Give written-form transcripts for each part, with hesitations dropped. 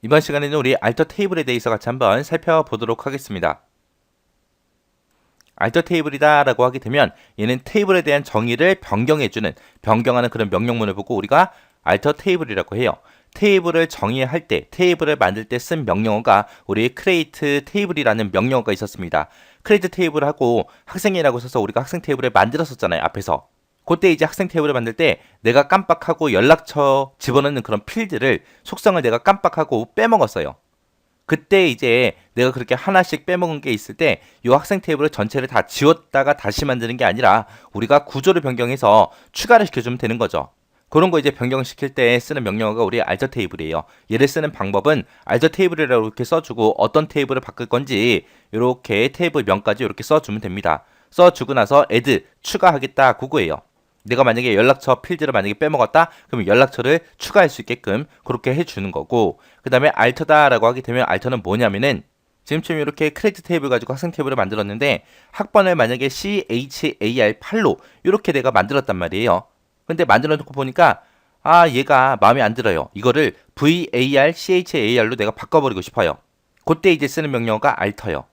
이번 시간에는 우리 알터 테이블에 대해서 같이 한번 살펴보도록 하겠습니다. 알터 테이블이다 라고 하게 되면 얘는 테이블에 대한 정의를 변경하는 그런 명령문을 보고 우리가 알터 테이블이라고 해요. 테이블을 정의할 때, 테이블을 만들 때 쓴 명령어가 우리 create 테이블이라는 명령어가 있었습니다. create 테이블하고 학생이라고 써서 우리가 학생 테이블을 만들었었잖아요, 앞에서. 그때 이제 학생 테이블을 만들 때 내가 깜빡하고 연락처 집어넣는 그런 필드를 속성을 내가 깜빡하고 빼먹었어요. 그때 이제 내가 그렇게 하나씩 빼먹은 게 있을 때 이 학생 테이블을 전체를 다 지웠다가 다시 만드는 게 아니라 우리가 구조를 변경해서 추가를 시켜주면 되는 거죠. 그런 거 이제 변경시킬 때 쓰는 명령어가 우리 알터 테이블이에요. 얘를 쓰는 방법은 알터 테이블이라고 이렇게 써주고 어떤 테이블을 바꿀 건지 이렇게 테이블 명까지 이렇게 써주면 됩니다. 써주고 나서 add 추가하겠다 그거예요. 내가 만약에 연락처 필드를 만약에 빼먹었다 그러면 연락처를 추가할 수 있게끔 그렇게 해주는 거고, 그 다음에 알터다라고 하게 되면 알터는 뭐냐면은 지금처럼 이렇게 크레딧 테이블 가지고 학생 테이블을 만들었는데 학번을 만약에 CHAR8로 이렇게 내가 만들었단 말이에요. 근데 만들어 놓고 보니까 얘가 마음에 안 들어요. 이거를 VAR, CHAR로 내가 바꿔버리고 싶어요. 그때 이제 쓰는 명령어가 알터요.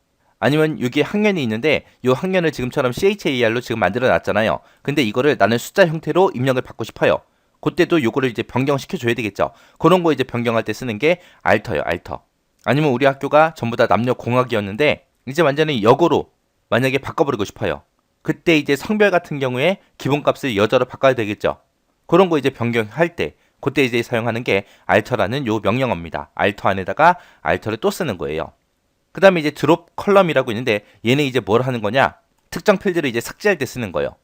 아니면 여기 학년이 있는데 이 학년을 지금처럼 CHAR로 지금 만들어 놨잖아요. 근데 이거를 나는 숫자 형태로 입력을 받고 싶어요. 그때도 요거를 이제 변경시켜 줘야 되겠죠. 그런 거 이제 변경할 때 쓰는 게 알터요, 알터. 아니면 우리 학교가 전부 다 남녀 공학이었는데 이제 완전히 여고로 만약에 바꿔버리고 싶어요. 그때 이제 성별 같은 경우에 기본값을 여자로 바꿔야 되겠죠. 그런 거 이제 변경할 때 그때 이제 사용하는 게 알터라는 요 명령어입니다. 알터 안에다가 알터를 또 쓰는 거예요. 그 다음에 이제 드롭 컬럼이라고 있는데 얘는 이제 뭘 하는 거냐? 특정 필드를 이제 삭제할 때 쓰는 거예요.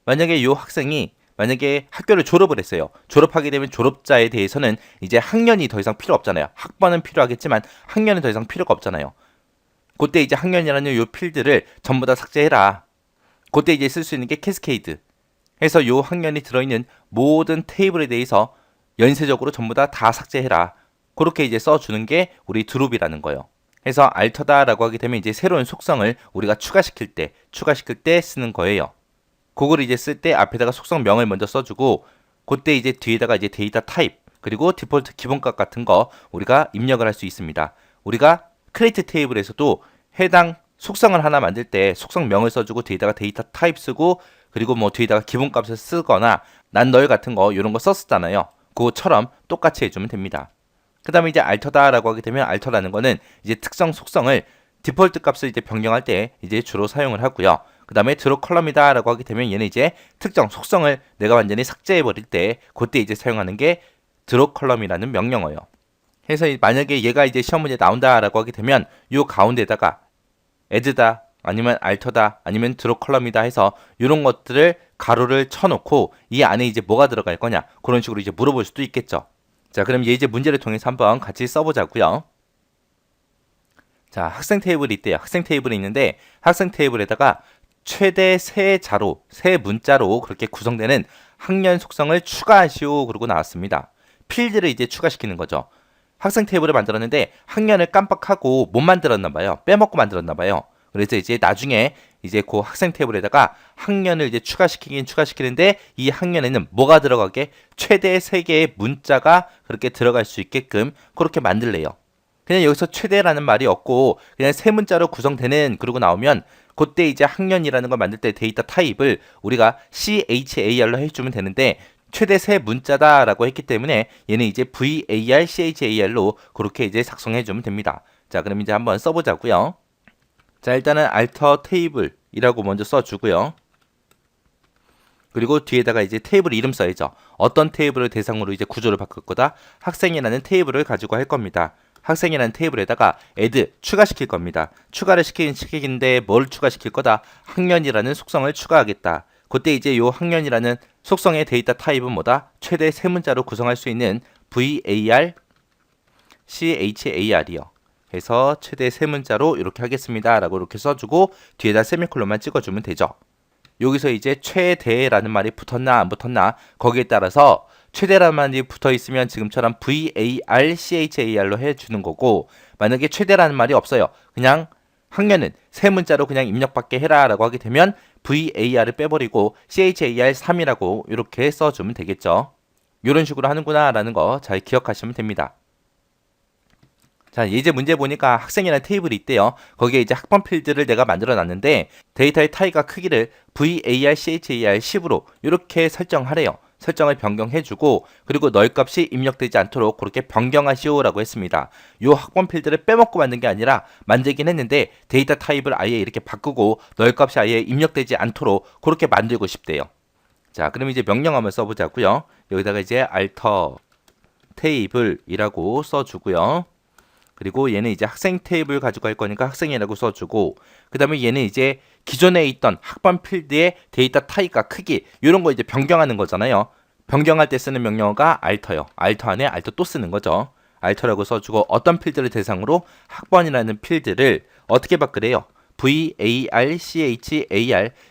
만약에 이 학생이 만약에 학교를 졸업을 했어요. 졸업하게 되면 졸업자에 대해서는 이제 학년이 더 이상 필요 없잖아요. 학번은 필요하겠지만 학년은 더 이상 필요가 없잖아요. 그때 이제 학년이라는 이 필드를 전부 다 삭제해라. 그때 이제 쓸 수 있는 게 캐스케이드. 해서 이 학년이 들어있는 모든 테이블에 대해서 연쇄적으로 전부 다 삭제해라. 그렇게 이제 써주는 게 우리 드롭이라는 거예요. 해서 알터다라고 하게 되면 이제 새로운 속성을 우리가 추가시킬 때 쓰는 거예요. 그걸 이제 쓸 때 앞에다가 속성명을 먼저 써주고 그때 이제 뒤에다가 이제 데이터 타입 그리고 디폴트 기본값 같은 거 우리가 입력을 할 수 있습니다. 우리가 크리에이트 테이블에서도 해당 속성을 하나 만들 때 속성명을 써주고 뒤에다가 데이터 타입 쓰고 그리고 뭐 뒤에다가 기본값을 쓰거나 난 널 같은 거 이런 거 썼었잖아요. 그거처럼 똑같이 해주면 됩니다. 그 다음에 이제 알터다라고 하게 되면 알터라는 거는 이제 특성 속성을 디폴트 값을 이제 변경할 때 이제 주로 사용을 하고요. 그 다음에 드롭 컬럼이다라고 하게 되면 얘는 이제 특정 속성을 내가 완전히 삭제해 버릴 때 그때 이제 사용하는 게 드롭 컬럼이라는 명령어예요. 그래서 만약에 얘가 이제 시험 문제 나온다라고 하게 되면 요 가운데다가 add다 아니면 알터다 아니면 드롭 컬럼이다 해서 이런 것들을 가로를 쳐놓고 이 안에 이제 뭐가 들어갈 거냐 그런 식으로 이제 물어볼 수도 있겠죠. 자, 그럼 얘 이제 문제를 통해서 한번 같이 써보자고요. 자, 학생 테이블이 있대요. 학생 테이블이 있는데 학생 테이블에다가 최대 세 자로, 세 문자로 그렇게 구성되는 학년 속성을 추가하시오 그러고 나왔습니다. 필드를 이제 추가시키는 거죠. 학생 테이블을 만들었는데 학년을 깜빡하고 못 만들었나 봐요. 빼먹고 만들었나 봐요. 그래서 이제 나중에 이제 그 학생 테이블에다가 학년을 이제 추가시키긴 추가시키는데 이 학년에는 뭐가 들어가게 최대 3개의 문자가 그렇게 들어갈 수 있게끔 그렇게 만들래요. 그냥 여기서 최대라는 말이 없고 그냥 세 문자로 구성되는 그러고 나오면 그때 이제 학년이라는 걸 만들 때 데이터 타입을 우리가 CHAR로 해주면 되는데 최대 세 문자다라고 했기 때문에 얘는 이제 VAR, CHAR로 그렇게 이제 작성해주면 됩니다. 자, 그럼 이제 한번 써보자고요. 자, 일단은 알터 테이블이라고 먼저 써주고요. 그리고 뒤에다가 이제 테이블 이름 써야죠. 어떤 테이블을 대상으로 이제 구조를 바꿀 거다? 학생이라는 테이블을 가지고 할 겁니다. 학생이라는 테이블에다가 add 추가시킬 겁니다. 추가를 시키는데 뭘 추가시킬 거다? 학년이라는 속성을 추가하겠다. 그때 이제 요 학년이라는 속성의 데이터 타입은 뭐다? 최대 세 문자로 구성할 수 있는 VAR, CHAR이요. 해서 최대 세 문자로 이렇게 하겠습니다. 라고 이렇게 써주고 뒤에다 세미콜론만 찍어주면 되죠. 여기서 이제 최대라는 말이 붙었나 안 붙었나 거기에 따라서 최대라는 말이 붙어 있으면 지금처럼 VAR, CHAR로 해주는 거고 만약에 최대라는 말이 없어요. 그냥 학년은 세 문자로 그냥 입력받게 해라 라고 하게 되면 VAR을 빼버리고 CHAR 3이라고 이렇게 써주면 되겠죠. 이런 식으로 하는구나 라는 거 잘 기억하시면 됩니다. 자, 이제 문제 보니까 학생이라는 테이블이 있대요. 거기에 이제 학번 필드를 내가 만들어 놨는데 데이터의 타입과 크기를 var, char 10으로 이렇게 설정하래요. 설정을 변경해주고 그리고 널 값이 입력되지 않도록 그렇게 변경하시오라고 했습니다. 요 학번 필드를 빼먹고 만든 게 아니라 만들긴 했는데 데이터 타입을 아예 이렇게 바꾸고 널 값이 아예 입력되지 않도록 그렇게 만들고 싶대요. 자, 그럼 이제 명령 한번 써보자고요. 여기다가 이제 alter table이라고 써주고요. 그리고 얘는 이제 학생 테이블 가지고 할 거니까 학생이라고 써주고 그 다음에 얘는 이제 기존에 있던 학번 필드의 데이터 타입과 크기 이런 거 이제 변경하는 거잖아요. 변경할 때 쓰는 명령어가 alter요. alter 안에 alter 또 쓰는 거죠. alter라고 써주고 어떤 필드를 대상으로 학번이라는 필드를 어떻게 바꾸래요? var, char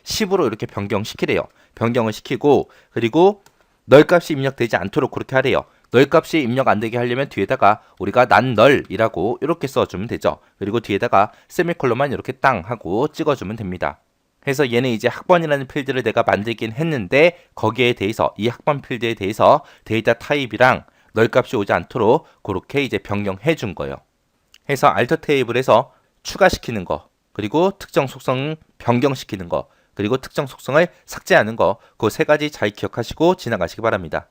10으로 이렇게 변경시키래요. 변경을 시키고 그리고 널 값이 입력되지 않도록 그렇게 하래요. 널 값이 입력 안 되게 하려면 뒤에다가 우리가 난 널이라고 이렇게 써주면 되죠. 그리고 뒤에다가 세미콜론만 이렇게 땅 하고 찍어주면 됩니다. 그래서 얘는 이제 학번이라는 필드를 내가 만들긴 했는데 거기에 대해서 이 학번 필드에 대해서 데이터 타입이랑 널 값이 오지 않도록 그렇게 이제 변경해 준 거예요. 해서 알터 테이블에서 추가시키는 거 그리고 특정 속성 변경시키는 거 그리고 특정 속성을 삭제하는 거 그 세 가지 잘 기억하시고 지나가시기 바랍니다.